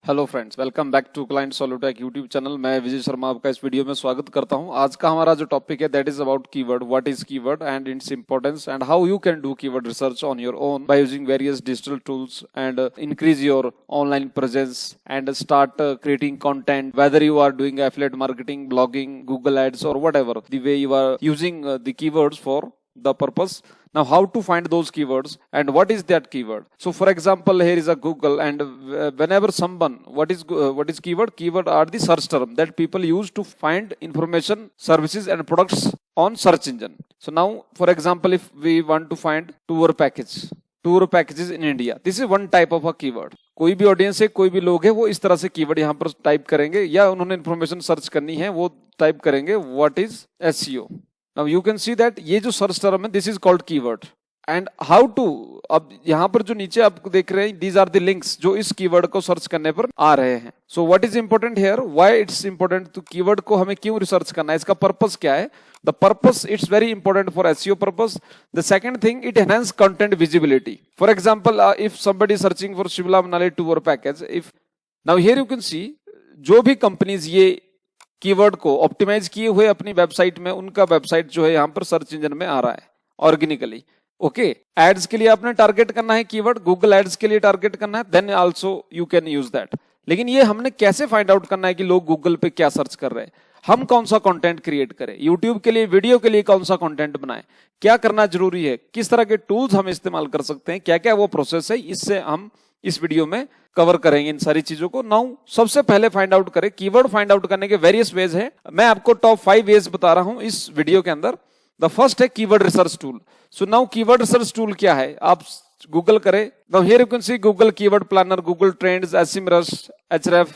Hello friends, welcome back to client Solutech YouTube channel. मैं विजय शर्मा आपका इस वीडियो में स्वागत करता हूं। आज का हमारा जो टॉपिक है that is about keyword. What is keyword and its importance and how you can do keyword research on your own by using various digital tools and increase your online presence and start creating content, whether you are doing affiliate marketing, blogging, Google ads or whatever, the way you are using the keywords for the purpose. Now how to find those keywords and what is that keyword? So for example, here is a Google, and whenever someone, what is keyword? Keyword are the search term that people use to find information, services and products on search engine. So now for example, if we want to find tour packages in India, this is one type of a keyword. कोई भी audience है, कोई भी लोग है, वो इस तरह से कीवर्ड यहाँ पर टाइप करेंगे, या उन्होंने इन्फॉर्मेशन सर्च करनी है वो टाइप करेंगे what is SEO. Now you can see that ये जो सर्च टर्म है, this is called keyword. And how to, अब यहाँ पर जो नीचे आप देख रहे हैं, दीज आर द लिंक्स जो इस कीवर्ड को सर्च करने पर आ रहे हैं. So what is important here, why it's important, तो कीवर्ड को हमें क्यों रिसर्च करना है, इसका पर्पस क्या है. The purpose, it's very important for SEO purpose. The second thing, it enhance content visibility. For example, if somebody searching for Shimla Manali tour package, if now here you can सी, जो भी कंपनीज ये keyword को optimise किए हुए अपनी website में, उनका website जो है यहाँ पर सर्च इंजन में आ रहा है ऑर्गेनिकली. ओके, एड्स के लिए आपने टारगेट करना है कीवर्ड, गूगल एड्स के लिए टारगेट करना है, then also you can use that. लेकिन ये हमने कैसे फाइंड आउट करना है कि लोग गूगल पे क्या सर्च कर रहे हैं, हम कौन सा कंटेंट क्रिएट करें, यूट्यूब के लिए, वीडियो के लिए कौन सा कंटेंट बनाएं, क्या करना जरूरी है, किस तरह के टूल्स हम इस्तेमाल कर सकते हैं, क्या क्या वो प्रोसेस है, इससे हम इस वीडियो में कवर करेंगे इन सारी चीजों को. नाउ सबसे पहले फाइंड आउट करें, कीवर्ड फाइंड आउट करने के वेरियस वेज है. मैं आपको टॉप 5 वेज बता रहा हूं इस वीडियो के अंदर. द फर्स्ट है keyword research tool. So now keyword research tool क्या है, आप गूगल करें. Now here you can see Google keyword planner, Google trends, SEMrush, Ahrefs.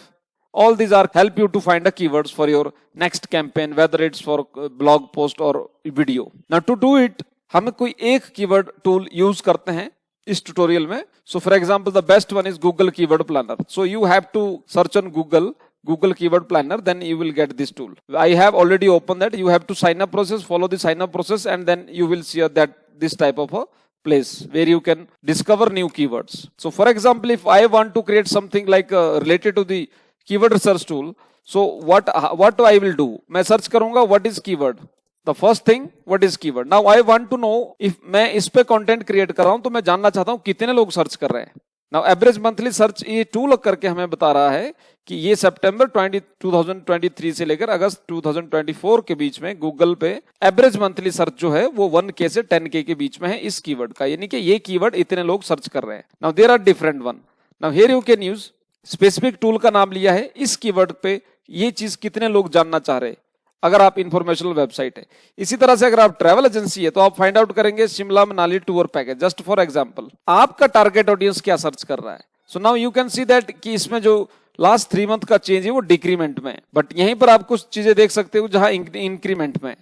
All these are help you to find the keywords for your next campaign, whether it's for blog post or video. Now to do it, हम कोई एक keyword tool use करते हैं इस tutorial में. So for example, the best one is Google Keyword Planner. So you have to search on Google Keyword Planner, then you will get this tool. I have already opened that. You have to sign up process, follow the sign up process, and then you will see that this type of a place where you can discover new keywords. So for example, if I want to create something like related to the keyword research tool, so what I will do? मैं search करूंगा what is keyword. The first thing, what is keyword? Now I want to know, if मैं इस पे content create कर रहा हूं तो मैं जानना चाहता हूं कितने लोग सर्च कर रहे हैं. Now एवरेज मंथली सर्च ये टूल करके हमें बता रहा है कि ये सितंबर 2023 से लेकर अगस्त 2024 के बीच में गूगल पे एवरेज मंथली सर्च जो है वो 1K से 10K के बीच में है इस कीवर्ड का, यानी कि ये कीवर्ड इतने लोग सर्च कर रहे हैं. Now there are different one. Now here you can use specific tool का नाम लिया है, इस कीवर्ड पे ये चीज कितने लोग जानना चाह रहे हैं अगर आप इंफॉर्मेशनल वेबसाइट है. इसी तरह से अगर आप ट्रैवल एजेंसी है तो आप फाइंड आउट करेंगे Shimla Manali tour package. Just for example, आपका टारगेट ऑडियंस क्या सर्च कर रहा है. So now you can see that कि इसमें जो लास्ट 3 मंथ का चेंज है वो डिक्रीमेंट में है, बट यहीं पर आप कुछ चीजें देख सकते हो जहां इंक्रीमेंट में है.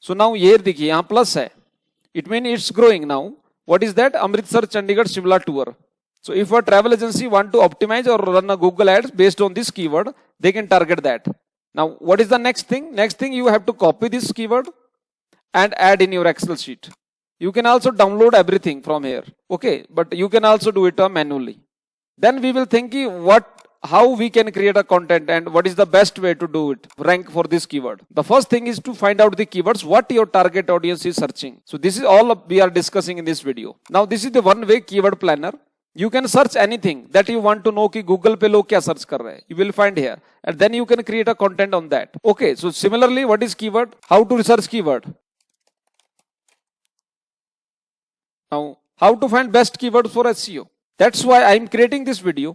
सो नाउ ये देखिए यहाँ प्लस है, it mean it's growing. Now what is that, Amritsar Chandigarh Shimla tour. So if a travel agency want to optimize or run a Google ads based on this keyword, they can target that. Now what is the next thing? Next thing, you have to copy this keyword and add in your Excel sheet. You can also download everything from here. Okay, but you can also do it manually. Then we will think how we can create a content and what is the best way to do it, rank for this keyword. The first thing is to find out the keywords what your target audience is searching. So this is all we are discussing in this video. Now this is the one way keyword planner. You can search anything that you want to know कि Google पे लोग क्या search कर रहे हैं. You will find here, and then you can create a content on that. Okay, so similarly, what is keyword? How to research keyword? Now, how to find best keywords for SEO? That's why I am creating this video,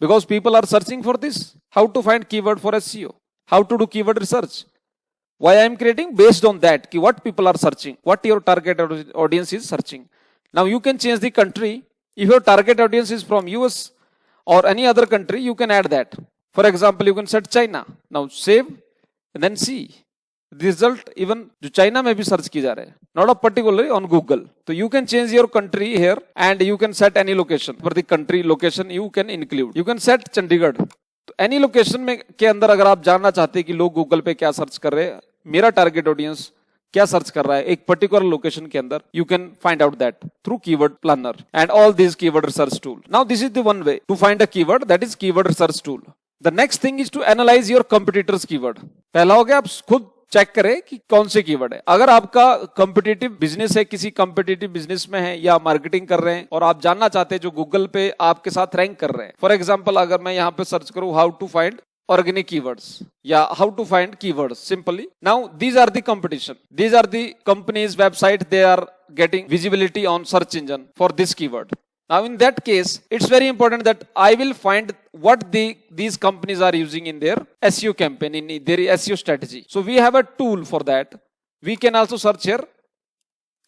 because people are searching for this. How to find keyword for SEO? How to do keyword research? Why I am creating? Based on that, कि what people are searching, what your target audience is searching. Now you can change the country. If your target audience is from US or any other country, you can add that. For example, you can set China. Now save and then see the result. Even जो China में भी search की जा रहे हैं, not particularly on Google. So you can change your country here and you can set any location. For the country location you can include. You can set Chandigarh. तो any location में के अंदर अगर आप जानना चाहते हैं कि लोग Google पे क्या सर्च कर रहे हैं, मेरा टारगेट ऑडियंस क्या सर्च कर रहा है एक पर्टिकुलर लोकेशन के अंदर, you can find out that through keyword planner and all this keyword research tool. Now this is the one way to find a keyword, that is keyword research tool. The next thing is to analyse your competitors keyword. पहला हो गया आप खुद check करें कि कौन से keyword है. अगर आपका कंपिटिटिव बिजनेस है, किसी कंपिटिटिव बिजनेस में है या मार्केटिंग कर रहे हैं और आप जानना चाहते हैं जो गूगल पे आपके साथ रैंक कर रहे हैं. फॉर एग्जांपल अगर मैं यहाँ पे सर्च करूं how to find organic keywords या how to find keywords simply. Now these are the competition, these are the companies website, they are getting visibility on search engine for this keyword. Now in that case it's very important that I will find what these companies are using in their SEO campaign, in their SEO strategy. So we have a tool for that. We can also search here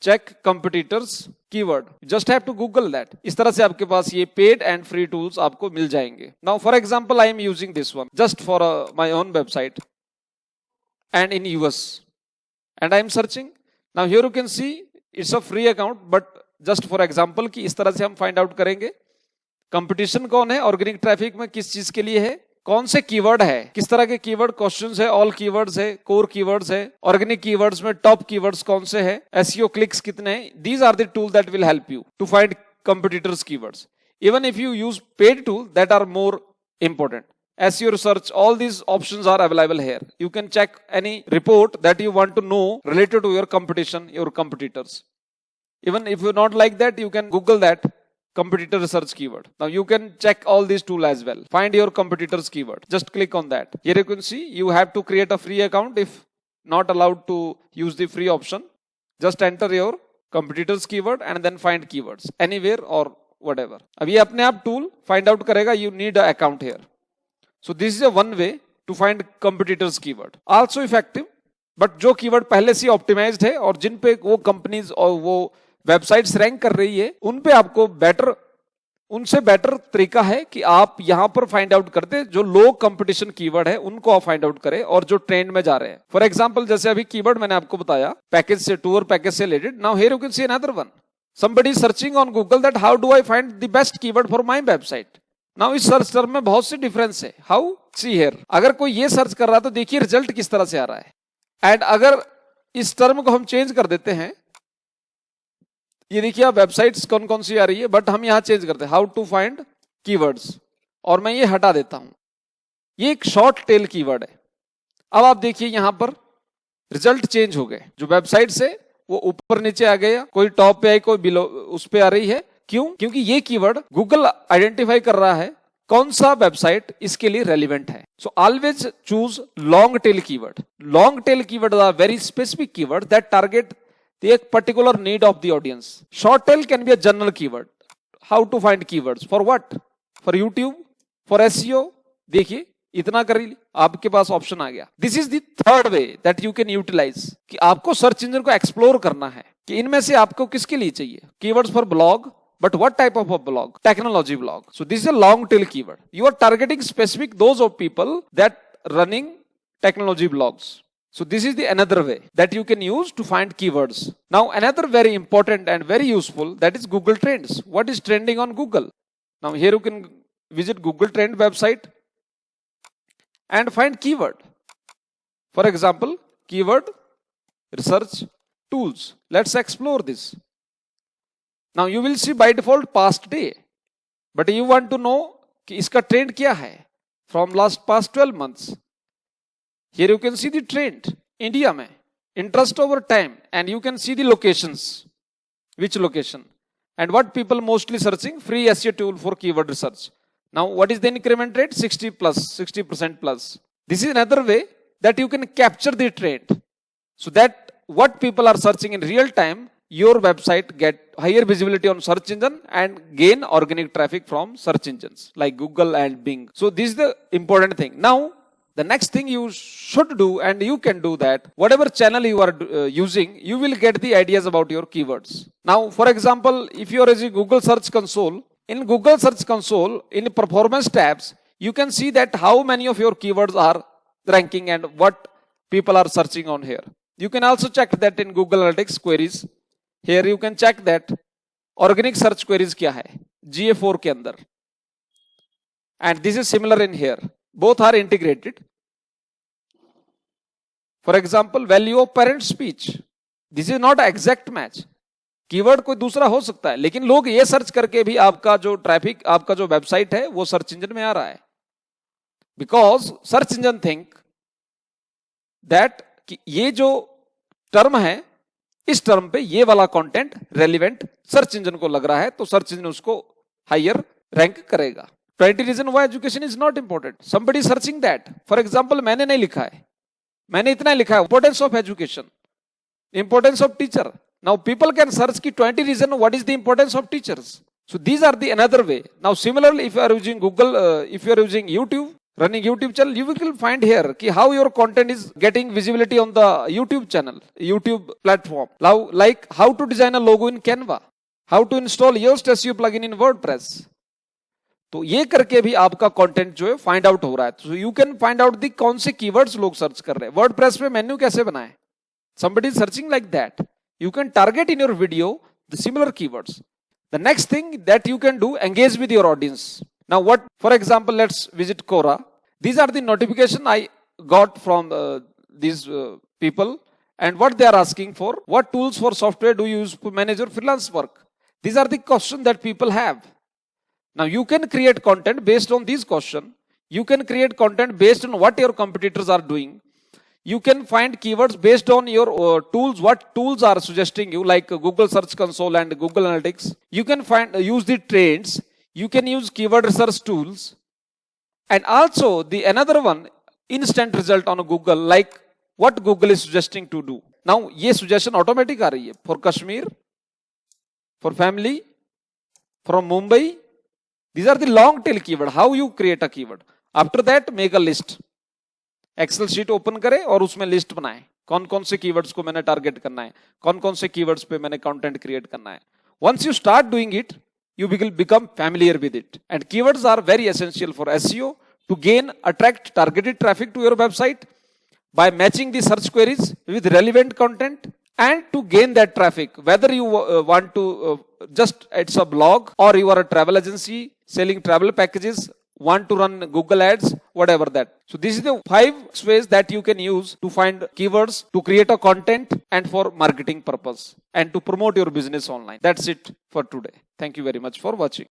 check competitors keyword, just have to google that. इस तरह से आपके पास ये paid and free tools आपको मिल जाएंगे. Now for example I am using this one just for my own website and in US and I am searching. Now here you can see it's a free account, but just for example कि इस तरह से हम find out करेंगे competition कौन है, organic traffic में किस चीज के लिए है, कौन से कीवर्ड है, किस तरह के कीवर्ड, क्वेश्चंस है, ऑल कीवर्ड्स है, कोर कीवर्ड्स है, ऑर्गेनिक कीवर्ड्स में टॉप कीवर्ड्स कौन से है, एसईओ क्लिक्स कितने हैं. These are the tool that will help you to find competitors keywords. Even if you use paid tool that are more important. SEO research, all these options are available here. You can check any report that you want to know related to your competition, your competitors. Even if you not like that, you can Google that competitor research keyword. Now you can check all these tools as well. Find your competitors keyword. Just click on that. Here you can see you have to create a free account if not allowed to use the free option. Just enter your competitors keyword and then find keywords anywhere or whatever. अब ये अपने आप tool find out करेगा. You need an account here. So this is a one way to find competitors keyword. Also effective, but जो keyword पहले से optimized है और जिन पे वो companies और वो websites rank कर रही है, उन पे आपको उनसे बेटर तरीका है कि आप यहां पर फाइंड आउट करते जो लो कंपटीशन कीवर्ड है उनको आप फाइंड आउट करें और जो ट्रेंड में जा रहे हैं. फॉर एग्जांपल जैसे अभी कीवर्ड मैंने आपको बताया पैकेज से, टूर पैकेज से related. Now here you can see another one. somebody is searching on Google that how do I find the best keyword for my website. Now इस search term में बहुत से difference है. How, see here, अगर कोई ये search कर रहा है तो देखिए रिजल्ट किस तरह से आ रहा है. एंड अगर इस टर्म को हम चेंज कर देते हैं, ये देखिए आप वेबसाइट्स कौन कौन सी आ रही है, बट हम यहां चेंज करते हैं हाउ टू फाइंड कीवर्ड्स और मैं ये हटा देता हूं. ये एक शॉर्ट टेल कीवर्ड है. अब आप देखिए यहां पर रिजल्ट चेंज हो गए. जो वेबसाइट से वो ऊपर नीचे आ गया, कोई टॉप पे आई, कोई बिलो उस पे आ रही है. क्यों? क्योंकि ये कीवर्ड गूगल आइडेंटिफाई कर रहा है कौन सा वेबसाइट इसके लिए रेलिवेंट है. So always choose long tail keyword. Long tail keyword are very specific keyword that target the particular need of the audience. Short tail can be a general keyword. How to find keywords for what, for YouTube, for SEO. देखिए इतना कर आपके पास option आ गया. This is the third way that you can utilise कि आपको search engine को एक्सप्लोर करना है कि इनमें से आपको किसके लिए चाहिए. Keywords for blog, but what type of a blog? Technology blog. So this is a long tail keyword. You are targeting specific those of people that running technology blogs. So this is the another way that you can use to find keywords. Now another very important and very useful, that is Google Trends. What is trending on Google? Now here you can visit Google Trend website and find keyword. For example, keyword research tools. Let's explore this. Now you will see by default past day, but you want to know कि इसका trend क्या है from past 12 months. Here you can see the trend India में, interest over time, and you can see the locations, which location and what people mostly searching. Free SEO tool for keyword research. Now what is the increment rate? 60% plus. This is another way that you can capture the trend so that what people are searching in real time, your website get higher visibility on search engine and gain organic traffic from search engines like Google and Bing. So this is the important thing. Now the next thing you should do, and you can do that, whatever channel you are using, you will get the ideas about your keywords. Now for example, if you are using Google Search Console, in Google Search Console, in performance tabs, you can see that how many of your keywords are ranking and what people are searching on here. You can also check that in Google Analytics queries. Here you can check that organic search queries क्या है GA4 के अंदर, and this is similar in here. Both are integrated. For example, value of parent speech. This is not exact match. Keyword कोई दूसरा हो सकता है, लेकिन लोग ये सर्च करके भी आपका जो ट्रैफिक, आपका जो वेबसाइट है वो सर्च इंजन में आ रहा है, because search engine think that कि ये जो टर्म है, इस टर्म पे ये वाला कंटेंट रेलिवेंट सर्च इंजन को लग रहा है, तो सर्च इंजन उसको हायर रैंक करेगा। 20 reason why education is not important, somebody searching that. For example मैंने नहीं लिखा है, मैंने इतना लिखा है importance of education, importance of teacher. Now people can search की 20 reason what is the importance of teachers. So these are the another way. Now similarly if you are using Google, if you are using YouTube, running YouTube channel, you will find here ki how your content is getting visibility on the YouTube channel, YouTube platform. Now, like how to design a logo in Canva, how to install Yoast SEO plugin in WordPress. तो ये करके भी आपका content जो है find out हो रहा है। तो you can find out the कौन से कीवर्ड्स लोग सर्च कर रहे हैं। वर्डप्रेस पे मेन्यू कैसे बनाए, somebody is searching like that. You can target in your video the similar keywords. The next thing that you can do, engage with your audience. Now what, for example, let's visit Quora. These are the notification I got from these people, and what they are asking for, what tools for software do you use to manage your freelance work? These are the questions that people have. Now you can create content based on these questions. You can create content based on what your competitors are doing. You can find keywords based on your tools, what tools are suggesting you, like Google Search Console and Google Analytics. You can use the trends. You can use keyword research tools, and also the another one, instant result on Google, like what Google is suggesting to do. Now ये suggestion automatic आ रही है for Kashmir, for family, from Mumbai. These are the long tail keyword. How you create a keyword? After that make a list. Excel sheet open करें और उसमें list बनाएं, कौन कौन से कीवर्ड्स को मैंने टारगेट करना है, कौन कौन से कीवर्ड्स पे मैंने कंटेंट क्रिएट करना है. Once you start doing it, you will become familiar with it. And keywords are very essential for SEO to attract targeted traffic to your website by matching the search queries with relevant content, and to gain that traffic, whether you want to just, it's a blog, or you are a travel agency selling travel packages, want to run Google ads, whatever that. So this is the 5 ways that you can use to find keywords, to create a content, and for marketing purpose, and to promote your business online. That's it for today. Thank you very much for watching.